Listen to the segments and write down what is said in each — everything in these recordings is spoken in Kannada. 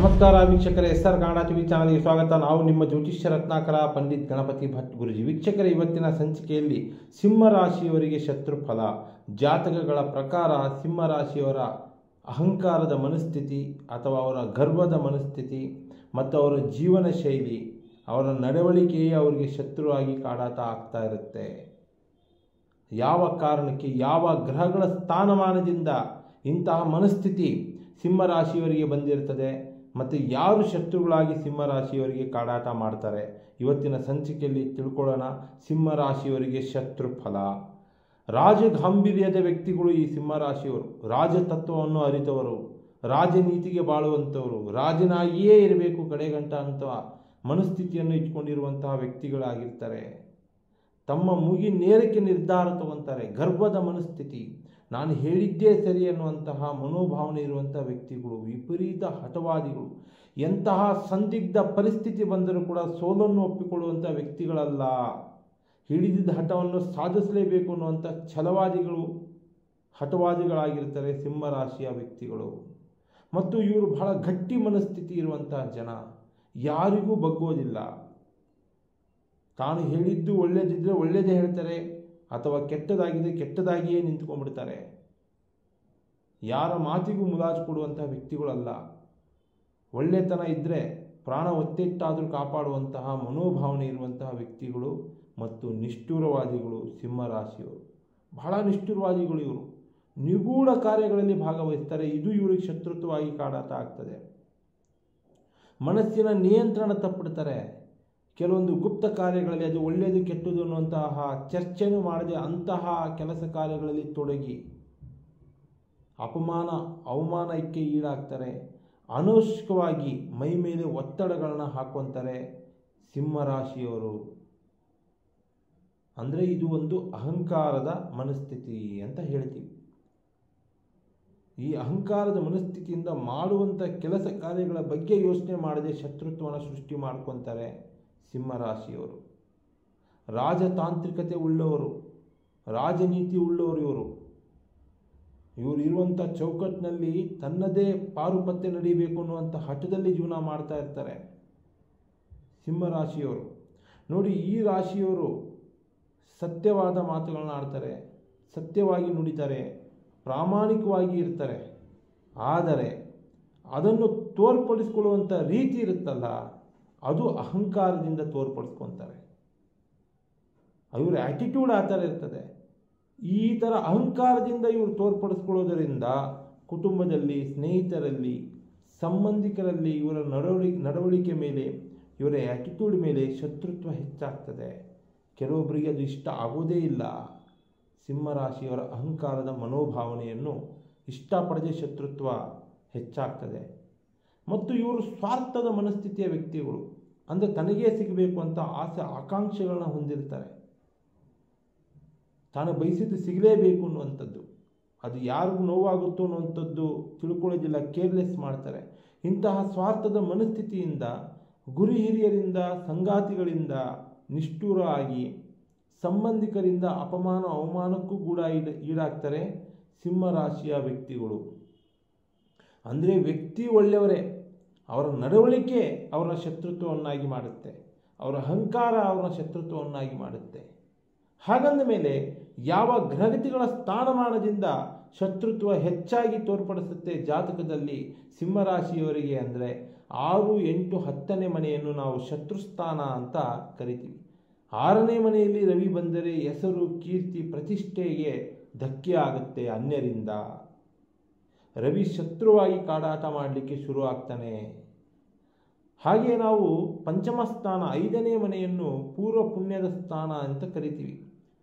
ನಮಸ್ಕಾರ ವೀಕ್ಷಕರೇ, SR ಕನ್ನಡ ಟಿವಿ ಚಾನಲ್ಗೆ ಸ್ವಾಗತ. ನಾವು ನಿಮ್ಮ ಜ್ಯೋತಿಷ್ಯ ರತ್ನಾಕರ ಪಂಡಿತ್ ಗಣಪತಿ ಭಟ್ ಗುರುಜಿ. ವೀಕ್ಷಕರೇ, ಇವತ್ತಿನ ಸಂಚಿಕೆಯಲ್ಲಿ ಸಿಂಹರಾಶಿಯವರಿಗೆ ಶತ್ರುಫಲ ಜಾತಕಗಳ ಪ್ರಕಾರ ಸಿಂಹರಾಶಿಯವರ ಅಹಂಕಾರದ ಮನಸ್ಥಿತಿ ಅಥವಾ ಅವರ ಗರ್ವದ ಮನಸ್ಥಿತಿ ಮತ್ತು ಅವರ ಜೀವನ ಶೈಲಿ, ಅವರ ನಡವಳಿಕೆಯೇ ಅವರಿಗೆ ಶತ್ರುವಾಗಿ ಕಾಡಾಟ ಆಗ್ತಾ ಇರುತ್ತೆ. ಯಾವ ಕಾರಣಕ್ಕೆ, ಯಾವ ಗ್ರಹಗಳ ಸ್ಥಾನಮಾನದಿಂದ ಇಂತಹ ಮನಸ್ಥಿತಿ ಸಿಂಹರಾಶಿಯವರಿಗೆ ಬಂದಿರ್ತದೆ ಮತ್ತು ಯಾರು ಶತ್ರುಗಳಾಗಿ ಸಿಂಹರಾಶಿಯವರಿಗೆ ಕಾಡಾಟ ಮಾಡ್ತಾರೆ, ಇವತ್ತಿನ ಸಂಚಿಕೆಯಲ್ಲಿ ತಿಳ್ಕೊಳ್ಳೋಣ. ಸಿಂಹರಾಶಿಯವರಿಗೆ ಶತ್ರುಫಲ. ರಾಜಗಾಂಭೀರ್ಯದ ವ್ಯಕ್ತಿಗಳು ಈ ಸಿಂಹರಾಶಿಯವರು. ರಾಜತತ್ವವನ್ನು ಅರಿತವರು, ರಾಜನೀತಿಗೆ ಬಾಳುವಂಥವರು, ರಾಜನಾಗಿಯೇ ಇರಬೇಕು ಕಡೆಗಂಟ ಅಂತ ಮನಸ್ಥಿತಿಯನ್ನು ಇಟ್ಕೊಂಡಿರುವಂತಹ ವ್ಯಕ್ತಿಗಳಾಗಿರ್ತಾರೆ. ತಮ್ಮ ಮುಗಿ ನೇರಕ್ಕೆ ನಿರ್ಧಾರ ತಗೊತಾರೆ. ಗರ್ವದ ಮನಸ್ಥಿತಿ, ನಾನು ಹೇಳಿದ್ದೇ ಸರಿ ಅನ್ನುವಂತಹ ಮನೋಭಾವನೆ ಇರುವಂತಹ ವ್ಯಕ್ತಿಗಳು, ವಿಪರೀತ ಹಠವಾದಿಗಳು. ಎಂತಹ ಸಂದಿಗ್ಧ ಪರಿಸ್ಥಿತಿ ಬಂದರೂ ಕೂಡ ಸೋಲನ್ನು ಒಪ್ಪಿಕೊಳ್ಳುವಂಥ ವ್ಯಕ್ತಿಗಳಲ್ಲ. ಹಿಡಿದಿದ್ದ ಹಠವನ್ನು ಸಾಧಿಸಲೇಬೇಕು ಅನ್ನುವಂಥ ಛಲವಾದಿಗಳು, ಹಠವಾದಿಗಳಾಗಿರ್ತಾರೆ ಸಿಂಹರಾಶಿಯ ವ್ಯಕ್ತಿಗಳು. ಮತ್ತು ಇವರು ಬಹಳ ಗಟ್ಟಿ ಮನಸ್ಥಿತಿ ಇರುವಂತಹ ಜನ, ಯಾರಿಗೂ ಬಗ್ಗೋದಿಲ್ಲ. ತಾನು ಹೇಳಿದ್ದು ಒಳ್ಳೆಯದಿದ್ದರೆ ಒಳ್ಳೆಯದೇ ಹೇಳ್ತಾರೆ, ಅಥವಾ ಕೆಟ್ಟದಾಗಿದೆ ಕೆಟ್ಟದಾಗಿಯೇ ನಿಂತ್ಕೊಂಡ್ಬಿಡ್ತಾರೆ. ಯಾರ ಮಾತಿಗೂ ಮುಲಾಜು ಕೊಡುವಂತಹ ವ್ಯಕ್ತಿಗಳಲ್ಲ. ಒಳ್ಳೆತನ ಇದ್ದರೆ ಪ್ರಾಣ ಒತ್ತೆಟ್ಟಾದರೂ ಕಾಪಾಡುವಂತಹ ಮನೋಭಾವನೆ ಇರುವಂತಹ ವ್ಯಕ್ತಿಗಳು ಮತ್ತು ನಿಷ್ಠುರವಾದಿಗಳು ಸಿಂಹರಾಶಿಯವರು. ಬಹಳ ನಿಷ್ಠುರವಾದಿಗಳು ಇವರು. ನಿಗೂಢ ಕಾರ್ಯಗಳಲ್ಲಿ ಭಾಗವಹಿಸ್ತಾರೆ. ಇದು ಇವರಿಗೆ ಶತ್ರುತ್ವವಾಗಿ ಕಾಡಾಟ ಆಗ್ತದೆ. ಮನಸ್ಸಿನ ನಿಯಂತ್ರಣ ತಪ್ಪಿಡ್ತಾರೆ. ಕೆಲವೊಂದು ಗುಪ್ತ ಕಾರ್ಯಗಳಲ್ಲಿ ಅದು ಒಳ್ಳೆಯದು ಕೆಟ್ಟದು ಅನ್ನುವಂತಹ ಚರ್ಚೆನೂ ಮಾಡದೆ ಅಂತಹ ಕೆಲಸ ಕಾರ್ಯಗಳಲ್ಲಿ ತೊಡಗಿ ಅವಮಾನಕ್ಕೆ ಈಡಾಗ್ತಾರೆ. ಅನವಶ್ಯಕವಾಗಿ ಮೈ ಮೇಲೆ ಒತ್ತಡಗಳನ್ನ ಹಾಕ್ಕೊಂತಾರೆ ಸಿಂಹರಾಶಿಯವರು. ಅಂದರೆ ಇದು ಒಂದು ಅಹಂಕಾರದ ಮನಸ್ಥಿತಿ ಅಂತ ಹೇಳ್ತೀವಿ. ಈ ಅಹಂಕಾರದ ಮನಸ್ಥಿತಿಯಿಂದ ಮಾಡುವಂಥ ಕೆಲಸ ಕಾರ್ಯಗಳ ಬಗ್ಗೆ ಯೋಚನೆ ಮಾಡದೆ ಶತ್ರುತ್ವವನ್ನು ಸೃಷ್ಟಿ ಮಾಡ್ಕೊತಾರೆ ಸಿಂಹರಾಶಿಯವರು. ರಾಜತಾಂತ್ರಿಕತೆ ಉಳ್ಳವರು, ರಾಜನೀತಿ ಉಳ್ಳವರು. ಇವರು ಇರುವಂಥ ಚೌಕಟ್ಟಿನಲ್ಲಿ ತನ್ನದೇ ಪಾರುಪತ್ಯ ನಡೀಬೇಕು ಅನ್ನುವಂಥ ಹಠದಲ್ಲಿ ಜೀವನ ಮಾಡ್ತಾ ಇರ್ತಾರೆ ಸಿಂಹರಾಶಿಯವರು. ನೋಡಿ, ಈ ರಾಶಿಯವರು ಸತ್ಯವಾದ ಮಾತುಗಳನ್ನ ಆಡ್ತಾರೆ, ಸತ್ಯವಾಗಿ ನುಡಿತಾರೆ, ಪ್ರಾಮಾಣಿಕವಾಗಿ ಇರ್ತಾರೆ. ಆದರೆ ಅದನ್ನು ತೋರ್ಪಡಿಸ್ಕೊಳ್ಳುವಂಥ ರೀತಿ ಇರುತ್ತಲ್ಲ, ಅದು ಅಹಂಕಾರದಿಂದ ತೋರ್ಪಡಿಸ್ಕೊತಾರೆ. ಇವರ ಆ್ಯಟಿಟ್ಯೂಡ್ ಆ ಥರ ಇರ್ತದೆ. ಈ ಥರ ಅಹಂಕಾರದಿಂದ ಇವರು ತೋರ್ಪಡಿಸ್ಕೊಳ್ಳೋದರಿಂದ ಕುಟುಂಬದಲ್ಲಿ, ಸ್ನೇಹಿತರಲ್ಲಿ, ಸಂಬಂಧಿಕರಲ್ಲಿ ಇವರ ನಡವಳಿಕೆ ಮೇಲೆ, ಇವರ ಆ್ಯಟಿಟ್ಯೂಡ್ ಮೇಲೆ ಶತ್ರುತ್ವ ಹೆಚ್ಚಾಗ್ತದೆ. ಕೆಲವೊಬ್ಬರಿಗೆ ಅದು ಇಷ್ಟ ಆಗೋದೇ ಇಲ್ಲ. ಸಿಂಹರಾಶಿಯವರ ಅಹಂಕಾರದ ಮನೋಭಾವನೆಯನ್ನು ಇಷ್ಟಪಡದೆ ಶತ್ರುತ್ವ ಹೆಚ್ಚಾಗ್ತದೆ. ಮತ್ತು ಇವರು ಸ್ವಾರ್ಥದ ಮನಸ್ಥಿತಿಯ ವ್ಯಕ್ತಿಗಳು. ಅಂದರೆ ತನಗೇ ಸಿಗಬೇಕು ಅಂತ ಆಸೆ ಆಕಾಂಕ್ಷೆಗಳನ್ನ ಹೊಂದಿರ್ತಾರೆ. ತಾನು ಬಯಸಿದ್ದು ಸಿಗಲೇಬೇಕು ಅನ್ನುವಂಥದ್ದು, ಅದು ಯಾರಿಗೂ ನೋವಾಗುತ್ತೋ ಅನ್ನುವಂಥದ್ದು ತಿಳ್ಕೊಳ್ಳೋದಿಲ್ಲ, ಕೇರ್ಲೆಸ್ ಮಾಡ್ತಾರೆ. ಇಂತಹ ಸ್ವಾರ್ಥದ ಮನಸ್ಥಿತಿಯಿಂದ ಗುರು ಹಿರಿಯರಿಂದ, ಸಂಗಾತಿಗಳಿಂದ ನಿಷ್ಠುರ ಆಗಿ ಸಂಬಂಧಿಕರಿಂದ ಅವಮಾನಕ್ಕೂ ಕೂಡ ಈಡಾಗ್ತಾರೆ ಸಿಂಹರಾಶಿಯ ವ್ಯಕ್ತಿಗಳು. ಅಂದರೆ ವ್ಯಕ್ತಿ ಒಳ್ಳೆಯವರೇ, ಅವರ ನಡವಳಿಕೆ ಅವರ ಶತ್ರುತ್ವವನ್ನಾಗಿ ಮಾಡುತ್ತೆ, ಅವರ ಅಹಂಕಾರ ಅವರ ಶತ್ರುತ್ವವನ್ನಾಗಿ ಮಾಡುತ್ತೆ. ಹಾಗಂದ ಮೇಲೆ ಯಾವ ಗ್ರಹಗತಿಗಳ ಸ್ಥಾನಮಾನದಿಂದ ಶತ್ರುತ್ವ ಹೆಚ್ಚಾಗಿ ತೋರ್ಪಡಿಸುತ್ತೆ ಜಾತಕದಲ್ಲಿ ಸಿಂಹರಾಶಿಯವರಿಗೆ ಅಂದರೆ 6, 8, 10ನೇ ಮನೆಯನ್ನು ನಾವು ಶತ್ರುಸ್ಥಾನ ಅಂತ ಕರಿತೀವಿ. 6ನೇ ಮನೆಯಲ್ಲಿ ರವಿ ಬಂದರೆ ಹೆಸರು, ಕೀರ್ತಿ, ಪ್ರತಿಷ್ಠೆಗೆ ಧಕ್ಕೆ ಆಗುತ್ತೆ ಅನ್ಯರಿಂದ. ರವಿ ಶತ್ರುವಾಗಿ ಕಾಡಾಟ ಮಾಡಲಿಕ್ಕೆ ಶುರು ಆಗ್ತಾನೆ. ಹಾಗೆ ನಾವು ಪಂಚಮ ಸ್ಥಾನ 5ನೇ ಮನೆಯನ್ನು ಪೂರ್ವ ಪುಣ್ಯದ ಸ್ಥಾನ ಅಂತ ಕರಿತೀವಿ.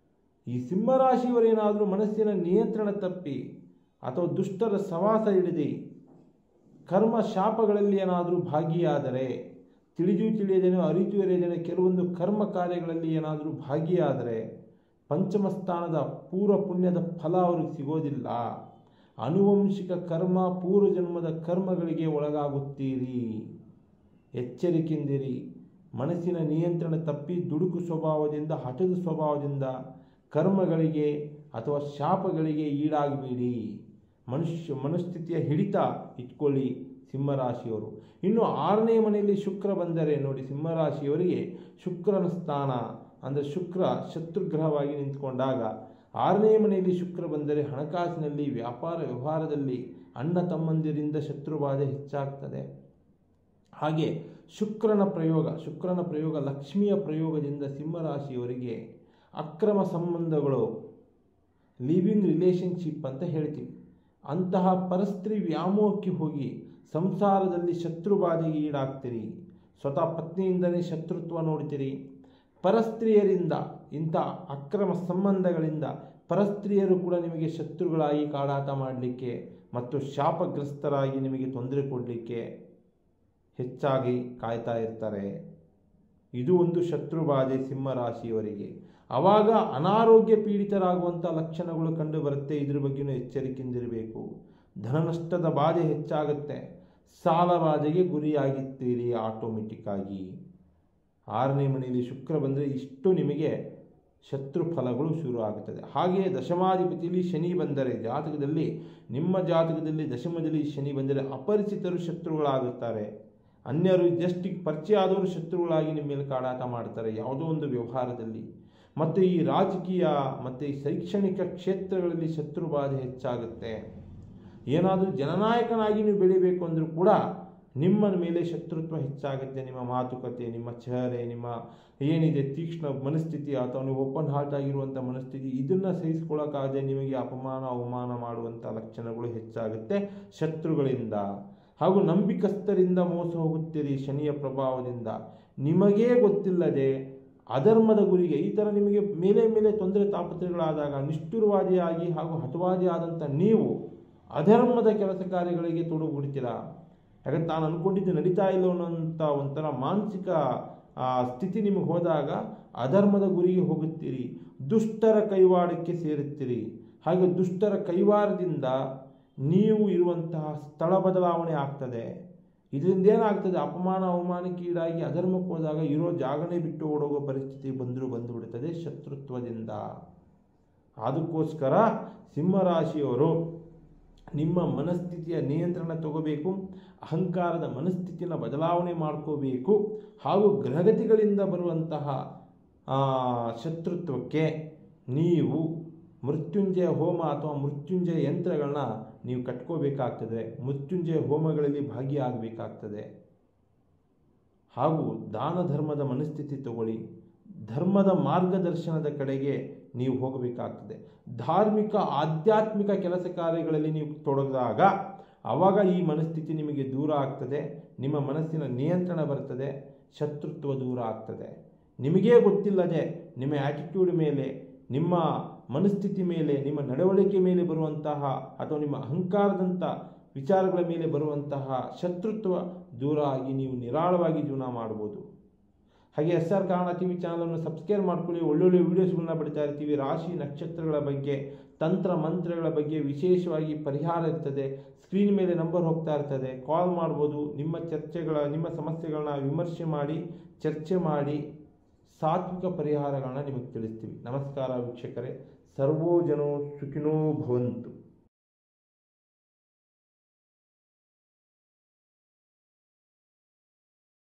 ಈ ಸಿಂಹರಾಶಿಯವರೇನಾದರೂ ಮನಸ್ಸಿನ ನಿಯಂತ್ರಣ ತಪ್ಪಿ ಅಥವಾ ದುಷ್ಟರ ಸವಾಸ ಹಿಡಿದು ಕರ್ಮ ಶಾಪಗಳಲ್ಲಿ ಏನಾದರೂ ಭಾಗಿಯಾದರೆ, ತಿಳಿಯದೇನೋ ಅರಿತು ಎರೆದೇನೋ ಕೆಲವೊಂದು ಕರ್ಮ ಕಾರ್ಯಗಳಲ್ಲಿ ಏನಾದರೂ ಭಾಗಿಯಾದರೆ ಪಂಚಮ ಸ್ಥಾನದ ಪೂರ್ವ ಪುಣ್ಯದ ಫಲ ಅವ್ರಿಗೆ ಸಿಗೋದಿಲ್ಲ. ಆನುವಂಶಿಕ ಕರ್ಮ, ಪೂರ್ವಜನ್ಮದ ಕರ್ಮಗಳಿಗೆ ಒಳಗಾಗುತ್ತೀರಿ. ಎಚ್ಚರಿಕೆಯಿಂದಿರಿ. ಮನಸ್ಸಿನ ನಿಯಂತ್ರಣ ತಪ್ಪಿ ದುಡುಕು ಸ್ವಭಾವದಿಂದ, ಹಠದ ಸ್ವಭಾವದಿಂದ ಕರ್ಮಗಳಿಗೆ ಅಥವಾ ಶಾಪಗಳಿಗೆ ಈಡಾಗಬೇಡಿ. ಮನಸ್ಥಿತಿಯ ಹಿಡಿತ ಇಟ್ಕೊಳ್ಳಿ ಸಿಂಹರಾಶಿಯವರು. ಇನ್ನು 6ನೇ ಮನೆಯಲ್ಲಿ ಶುಕ್ರ ಬಂದರೆ ನೋಡಿ, ಸಿಂಹರಾಶಿಯವರಿಗೆ ಶುಕ್ರನ ಸ್ಥಾನ ಅಂದರೆ ಶುಕ್ರ ಶತ್ರುಗ್ರಹವಾಗಿ ನಿಂತುಕೊಂಡಾಗ 6ನೇ ಮನೆಯಲ್ಲಿ ಶುಕ್ರ ಬಂದರೆ ಹಣಕಾಸಿನಲ್ಲಿ, ವ್ಯಾಪಾರ ವ್ಯವಹಾರದಲ್ಲಿ ಅಣ್ಣ ತಮ್ಮಂದಿರಿಂದ ಶತ್ರುಬಾಧೆ ಹೆಚ್ಚಾಗ್ತದೆ. ಹಾಗೆ ಶುಕ್ರನ ಪ್ರಯೋಗ ಲಕ್ಷ್ಮಿಯ ಪ್ರಯೋಗದಿಂದ ಸಿಂಹರಾಶಿಯವರಿಗೆ ಅಕ್ರಮ ಸಂಬಂಧಗಳು, ಲಿವಿಂಗ್ ರಿಲೇಷನ್ಶಿಪ್ ಅಂತ ಹೇಳ್ತೀವಿ, ಅಂತಹ ಪರಸ್ತ್ರೀ ವ್ಯಾಮೋಹಕ್ಕೆ ಹೋಗಿ ಸಂಸಾರದಲ್ಲಿ ಶತ್ರುಬಾಧೆಗೆ ಈಡಾಗ್ತೀರಿ. ಸ್ವತಃ ಪತ್ನಿಯಿಂದಲೇ ಶತ್ರುತ್ವ ನೋಡ್ತೀರಿ. ಪರಸ್ತ್ರೀಯರಿಂದ, ಇಂಥ ಅಕ್ರಮ ಸಂಬಂಧಗಳಿಂದ ಪರಸ್ತ್ರೀಯರು ಕೂಡ ನಿಮಗೆ ಶತ್ರುಗಳಾಗಿ ಕಾಡಾಟ ಮಾಡಲಿಕ್ಕೆ ಮತ್ತು ಶಾಪಗ್ರಸ್ತರಾಗಿ ನಿಮಗೆ ತೊಂದರೆ ಕೊಡಲಿಕ್ಕೆ ಹೆಚ್ಚಾಗಿ ಕಾಯ್ತಾ ಇರ್ತಾರೆ. ಇದು ಒಂದು ಶತ್ರುಬಾಧೆ ಸಿಂಹರಾಶಿಯವರಿಗೆ. ಆವಾಗ ಅನಾರೋಗ್ಯ ಪೀಡಿತರಾಗುವಂಥ ಲಕ್ಷಣಗಳು ಕಂಡು ಬರುತ್ತೆ. ಇದ್ರ ಬಗ್ಗೆಯೂ ಎಚ್ಚರಿಕೆಯಿಂದಿರಬೇಕು. ಧನನಷ್ಟದ ಬಾಧೆ ಹೆಚ್ಚಾಗುತ್ತೆ. ಸಾಲ ಬಾಧೆಗೆ ಗುರಿಯಾಗಿರ್ತೀರಿ ಆಟೋಮೆಟಿಕ್ ಆಗಿ. 6ನೇ ಮನೆಯಲ್ಲಿ ಶುಕ್ರ ಬಂದರೆ ಇಷ್ಟು ನಿಮಗೆ ಶತ್ರು ಫಲಗಳು ಶುರು ಆಗುತ್ತದೆ. ಹಾಗೆಯೇ ದಶಮಾಧಿಪತಿಯಲ್ಲಿ ಶನಿ ಬಂದರೆ ಜಾತಕದಲ್ಲಿ, ನಿಮ್ಮ ಜಾತಕದಲ್ಲಿ ದಶಮದಲ್ಲಿ ಶನಿ ಬಂದರೆ ಅಪರಿಚಿತರು ಶತ್ರುಗಳಾಗುತ್ತಾರೆ. ಅನ್ಯರು ಜಸ್ಟಿಗೆ ಪರಿಚಯ ಆದವರು ಶತ್ರುಗಳಾಗಿ ನಿಮ್ಮ ಮೇಲೆ ಕಾಡಾಟ ಮಾಡ್ತಾರೆ ಯಾವುದೋ ಒಂದು ವ್ಯವಹಾರದಲ್ಲಿ. ಮತ್ತು ಈ ರಾಜಕೀಯ ಮತ್ತು ಈ ಶೈಕ್ಷಣಿಕ ಕ್ಷೇತ್ರಗಳಲ್ಲಿ ಶತ್ರುಬಾಧೆ ಹೆಚ್ಚಾಗುತ್ತೆ. ಏನಾದರೂ ಜನನಾಯಕನಾಗಿ ನೀವು ಬೆಳಿಬೇಕು ಅಂದರೂ ಕೂಡ ನಿಮ್ಮ ಮೇಲೆ ಶತ್ರುತ್ವ ಹೆಚ್ಚಾಗುತ್ತೆ. ನಿಮ್ಮ ಮಾತುಕತೆ, ನಿಮ್ಮ ಚಹರೆ, ನಿಮ್ಮ ಏನಿದೆ ತೀಕ್ಷ್ಣ ಮನಸ್ಥಿತಿ ಅಥವಾ ನೀವು ಓಪನ್ ಹಾರ್ಟ್ ಆಗಿರುವಂಥ ಮನಸ್ಥಿತಿ, ಇದನ್ನು ಸಹಿಸ್ಕೊಳ್ಳೋಕ್ಕಾಗದೆ ನಿಮಗೆ ಅಪಮಾನ ಅವಮಾನ ಮಾಡುವಂಥ ಲಕ್ಷಣಗಳು ಹೆಚ್ಚಾಗುತ್ತೆ ಶತ್ರುಗಳಿಂದ. ಹಾಗೂ ನಂಬಿಕಸ್ಥರಿಂದ ಮೋಸ ಹೋಗುತ್ತೀರಿ ಶನಿಯ ಪ್ರಭಾವದಿಂದ. ನಿಮಗೇ ಗೊತ್ತಿಲ್ಲದೆ ಅಧರ್ಮದ ಗುರಿಗೆ, ಈ ಥರ ನಿಮಗೆ ಮೇಲೆ ತೊಂದರೆ ತಾಪತ್ರಗಳಾದಾಗ ನಿಷ್ಠುರವಾದಿಯಾಗಿ ಹಾಗೂ ಹತವಾದಿಯಾದಂಥ ನೀವು ಅಧರ್ಮದ ಕೆಲಸ ಕಾರ್ಯಗಳಿಗೆ ತೊಡಗುಬಿಡ್ತೀರಾ. ಯಾಕಂದ್ರೆ ತಾನು ಅಂದ್ಕೊಂಡಿದ್ದು ನಡೀತಾ ಇಲ್ಲ ಅನ್ನೋಂಥ ಒಂಥರ ಮಾನಸಿಕ ಸ್ಥಿತಿ ನಿಮಗೆ ಹೋದಾಗ ಅಧರ್ಮದ ಗುರಿಗೆ ಹೋಗುತ್ತೀರಿ. ದುಷ್ಟರ ಕೈವಾಡಕ್ಕೆ ಸೇರುತ್ತೀರಿ. ಹಾಗೆ ದುಷ್ಟರ ಕೈವಾರದಿಂದ ನೀವು ಇರುವಂತಹ ಸ್ಥಳ ಬದಲಾವಣೆ ಆಗ್ತದೆ. ಇದರಿಂದ ಏನಾಗ್ತದೆ, ಅಪಮಾನ ಅವಮಾನಕ್ಕೀಡಾಗಿ ಅಧರ್ಮಕ್ಕೆ ಹೋದಾಗ ಇರೋ ಜಾಗನೇ ಬಿಟ್ಟು ಓಡೋಗೋ ಪರಿಸ್ಥಿತಿ ಬಂದುಬಿಡುತ್ತದೆ ಶತ್ರುತ್ವದಿಂದ. ಅದಕ್ಕೋಸ್ಕರ ಸಿಂಹರಾಶಿಯವರು ನಿಮ್ಮ ಮನಸ್ಥಿತಿಯ ನಿಯಂತ್ರಣ ತಗೋಬೇಕು. ಅಹಂಕಾರದ ಮನಸ್ಥಿತಿನ ಬದಲಾವಣೆ ಮಾಡ್ಕೋಬೇಕು. ಹಾಗೂ ಗ್ರಹಗತಿಗಳಿಂದ ಬರುವಂತಹ ಶತ್ರುತ್ವಕ್ಕೆ ನೀವು ಮೃತ್ಯುಂಜಯ ಹೋಮ ಅಥವಾ ಮೃತ್ಯುಂಜಯ ಯಂತ್ರಗಳನ್ನ ನೀವು ಕಟ್ಕೋಬೇಕಾಗ್ತದೆ. ಮೃತ್ಯುಂಜಯ ಹೋಮಗಳಲ್ಲಿ ಭಾಗಿಯಾಗಬೇಕಾಗ್ತದೆ. ಹಾಗೂ ದಾನ ಧರ್ಮದ ಮನಸ್ಥಿತಿ ತಗೊಳ್ಳಿ. ಧರ್ಮದ ಮಾರ್ಗದರ್ಶನದ ಕಡೆಗೆ ನೀವು ಹೋಗಬೇಕಾಗ್ತದೆ. ಧಾರ್ಮಿಕ ಆಧ್ಯಾತ್ಮಿಕ ಕೆಲಸ ಕಾರ್ಯಗಳಲ್ಲಿ ನೀವು ತೊಡಗಿದಾಗ ಆವಾಗ ಈ ಮನಸ್ಥಿತಿ ನಿಮಗೆ ದೂರ ಆಗ್ತದೆ. ನಿಮ್ಮ ಮನಸ್ಸಿನ ನಿಯಂತ್ರಣ ಬರ್ತದೆ. ಶತ್ರುತ್ವ ದೂರ ಆಗ್ತದೆ. ನಿಮಗೇ ಗೊತ್ತಿಲ್ಲದೆ ನಿಮ್ಮ ಆ್ಯಟಿಟ್ಯೂಡ್ ಮೇಲೆ, ನಿಮ್ಮ ಮನಸ್ಥಿತಿ ಮೇಲೆ, ನಿಮ್ಮ ನಡವಳಿಕೆ ಮೇಲೆ ಬರುವಂತಹ ಅಥವಾ ನಿಮ್ಮ ಅಹಂಕಾರದಂಥ ವಿಚಾರಗಳ ಮೇಲೆ ಬರುವಂತಹ ಶತ್ರುತ್ವ ದೂರ ಆಗಿ ನೀವು ನಿರಾಳವಾಗಿ ಜೀವನ ಮಾಡ್ಬೋದು. ಹಾಗೆ SR ಕನ್ನಡ TV ಚಾನಲನ್ನು ಸಬ್ಸ್ಕ್ರೈಬ್ ಮಾಡ್ಕೊಳ್ಳಿ. ಒಳ್ಳೊಳ್ಳೆ ವೀಡಿಯೋಸ್ಗಳನ್ನ ಬಿಡ್ತಾ ಇರ್ತೀವಿ. ರಾಶಿ ನಕ್ಷತ್ರಗಳ ಬಗ್ಗೆ, ತಂತ್ರ ಮಂತ್ರಗಳ ಬಗ್ಗೆ ವಿಶೇಷವಾಗಿ ಪರಿಹಾರ ಇರ್ತದೆ. ಸ್ಕ್ರೀನ್ ಮೇಲೆ ನಂಬರ್ ಹೋಗ್ತಾ ಇರ್ತದೆ, ಕಾಲ್ ಮಾಡ್ಬೋದು. ನಿಮ್ಮ ಸಮಸ್ಯೆಗಳನ್ನ ವಿಮರ್ಶೆ ಮಾಡಿ, ಚರ್ಚೆ ಮಾಡಿ ಸಾತ್ವಿಕ ಪರಿಹಾರಗಳನ್ನ ನಿಮಗೆ ತಿಳಿಸ್ತೀವಿ. ನಮಸ್ಕಾರ ವೀಕ್ಷಕರೇ. ಸರ್ವೋ ಜನೋ ಸುಖಿನೋ ಭವಂತು.